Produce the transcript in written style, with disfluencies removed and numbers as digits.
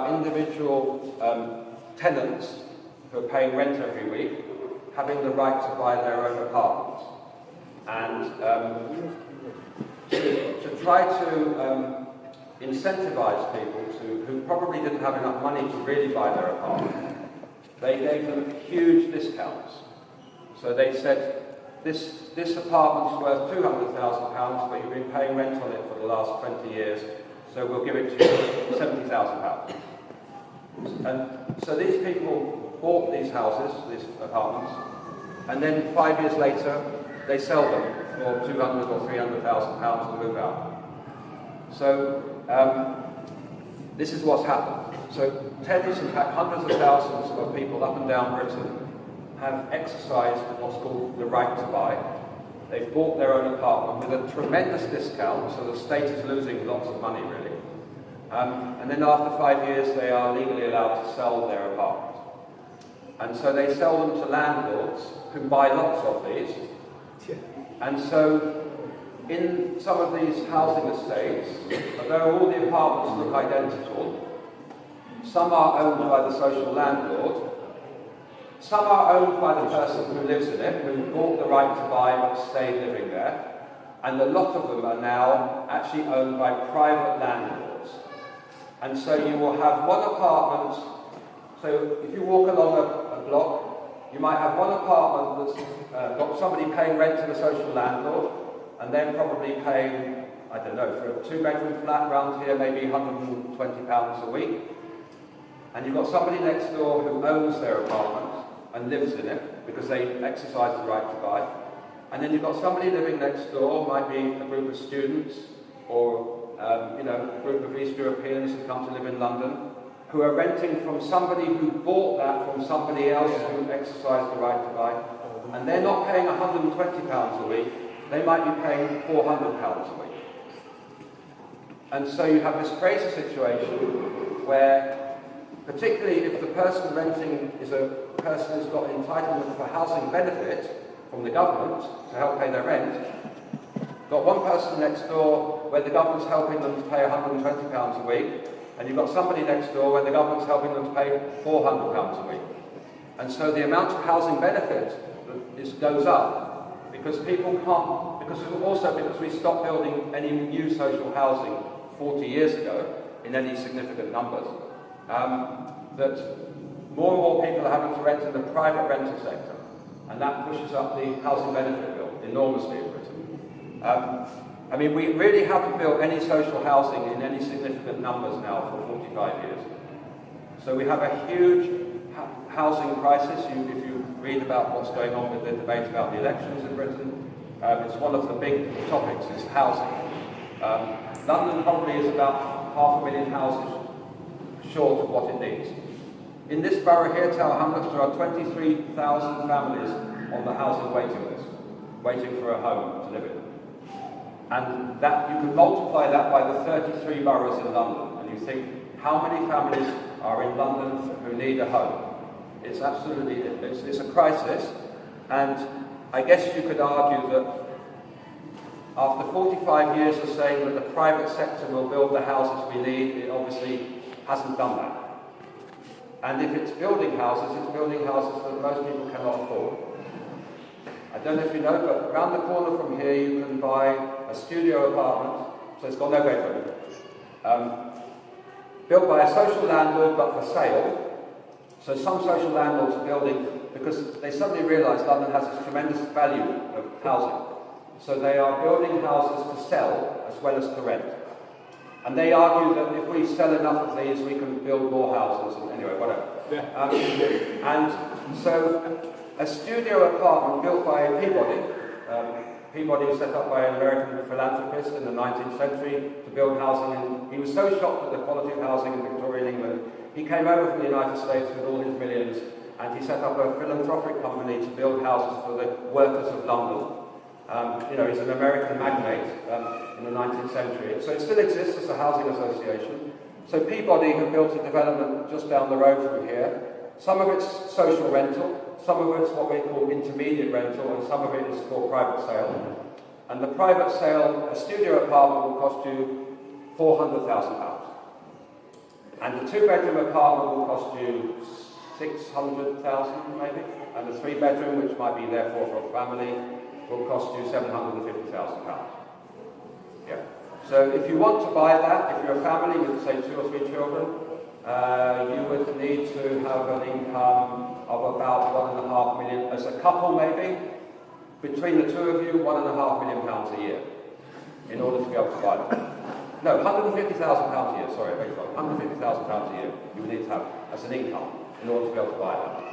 about individual tenants who are paying rent every week having the right to buy their own apartments. And to try to incentivize people who probably didn't have enough money to really buy their apartment, they gave them huge discounts. So they said, this apartment's worth £200,000, but you've been paying rent on it for the last 20 years, so we'll give it to you £70,000. And so these people bought these houses, these apartments, and then 5 years later, they sell them for £200,000 or £300,000 and move out. So this is what's happened. So tens, in fact hundreds of thousands of people up and down Britain have exercised what's called the right to buy. They've bought their own apartment with a tremendous discount, so the state is losing lots of money really. And then after 5 years they are legally allowed to sell their apartment. And so they sell them to landlords who buy lots of these. And so in some of these housing estates, although all the apartments look identical, some are owned by the social landlord, some are owned by the person who lives in it, who bought the right to buy but stayed living there, and a lot of them are now actually owned by private landlords. And so you will have one apartment, so if you walk along a block, you might have one apartment that's got somebody paying rent to the social landlord, and they're probably paying, I don't know, for a 2-bedroom flat around here, maybe £120 a week. And you've got somebody next door who owns their apartment and lives in it because they exercise the right to buy. And then you've got somebody living next door, might be a group of students or a group of East Europeans who come to live in London, who are renting from somebody who bought that from somebody else who exercised the right to buy. And they're not paying £120 a week, they might be paying £400 a week. And so you have this crazy situation where, particularly if the person renting is a person who's got entitlement for housing benefit from the government to help pay their rent, got one person next door where the government's helping them to pay £120 a week, and you've got somebody next door where the government's helping them to pay £400 a week. And so the amount of housing benefit goes up because people can't, because we stopped building any new social housing 40 years ago in any significant numbers, that more and more people are having to rent in the private rental sector, and that pushes up the housing benefit bill enormously in Britain. We really haven't built any social housing in any significant numbers now for 45 years. So we have a huge housing crisis. If you read about what's going on with the debate about the elections in Britain, it's one of the big topics is housing. London probably is about 500,000 houses short of what it needs. In this borough here, Tower Hamlets, there are 23,000 families on the housing waiting list, waiting for a home to live in. And that you can multiply that by the 33 boroughs in London, and you think, how many families are in London who need a home? It's absolutely, it's a crisis, and I guess you could argue that after 45 years of saying that the private sector will build the houses we need, it obviously hasn't done that. And if it's building houses that most people cannot afford. I don't know if you know, but around the corner from here you can buy a studio apartment, so it's got no bedroom, built by a social landlord but for sale. So some social landlords are building, because they suddenly realise London has this tremendous value of housing. So they are building houses to sell as well as to rent. And they argue that if we sell enough of these, we can build more houses, and anyway, whatever. Yeah. And so a studio apartment built by Peabody, Peabody was set up by an American philanthropist in the 19th century to build housing, and he was so shocked at the quality of housing in Victorian England, he came over from the United States with all his millions, and he set up a philanthropic company to build houses for the workers of London. He's an American magnate in the 19th century. So it still exists as a housing association. So Peabody have built a development just down the road from here. Some of it's social rental, some of it's what we call intermediate rental, and some of it is for private sale. And the private sale, a studio apartment will cost you £400,000. And the 2-bedroom apartment will cost you 600,000 maybe, and the 3-bedroom, which might be therefore for a family, will cost you 750,000 pounds. Yeah. So if you want to buy that, if you're a family with say 2 or 3 children, you would need to have an income of about £1.5 million, as a couple maybe, between the two of you, £1.5 million a year, in order to be able to buy them. No, £150,000 a year, sorry, I beg your pardon, £150,000 a year you would need to have as an income in order to be able to buy them.